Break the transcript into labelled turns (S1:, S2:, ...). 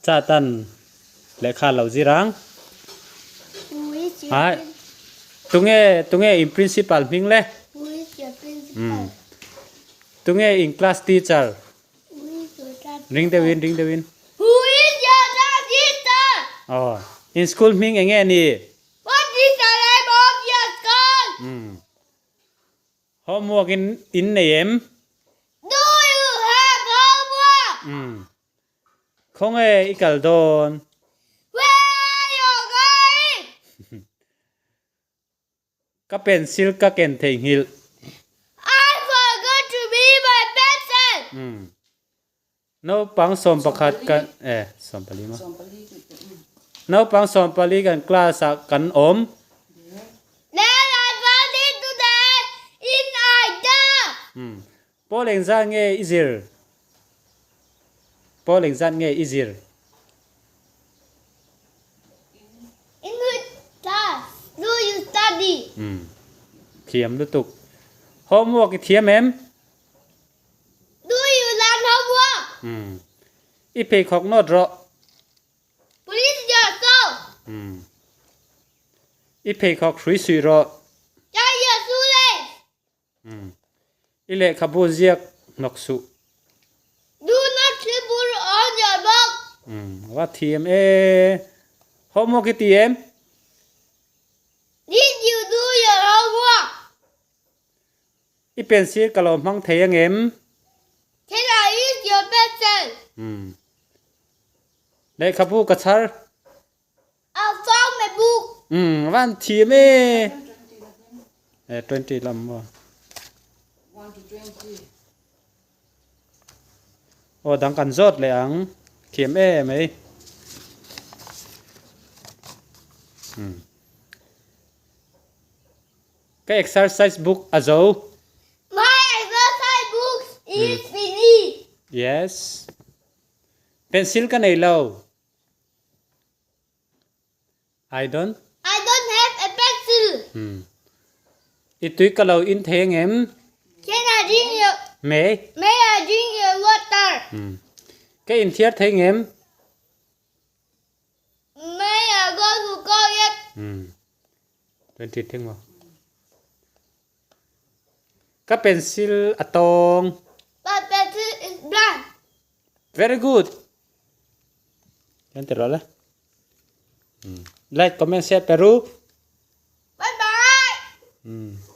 S1: cha tan le kha lo zirang hai tunge in principal ming le
S2: Who is your principal?
S1: tunge in class teacher
S2: Who is your dad?
S1: ring the win
S2: Who is your dad teacher?
S1: oh in school ming enge ni
S2: What is the name of your school?
S1: homework in name
S2: Do you have homework?
S1: không e ikal don
S2: Where are you going?
S1: ka pencil ka ken thei hil
S2: I forgot to be my pencil.
S1: no pang som pakhat kan som pali ma no pang som pali kan class kan om
S2: Then I found it today in Ida.
S1: poleng za nge easier poleng za nge easier
S2: In which class do you study?
S1: thiam lu tuk homework ki thiam em
S2: Do you learn homework?
S1: I pe khok no dro
S2: Please your soul.
S1: I pe khok three sui ro
S2: Tie your shoelace.
S1: I le khabu ziak nok su
S2: Do not scribble on your book.
S1: wa thiam homework ki thiam
S2: Did you do your homework?
S1: I pencil kalom mang theyang em
S2: Can I use your pencil?
S1: le khabu kachar
S2: I found my book.
S1: van thiam 20 lam wa
S3: 1 to 20.
S1: dang kan zot le ang thiam mai cái exercise book azo
S2: My exercise book is finished.
S1: yes pencil ka nei lo I don't
S2: have a pencil.
S1: itui ka lo in theng em
S2: Can I drink your
S1: me
S2: May I drink your water?
S1: cái in thiar theng em
S2: May I go to college?
S1: 20 theng mo ka pencil atong
S2: My pencil is blank.
S1: very good yan tero la like comment share peru
S2: Bye bye.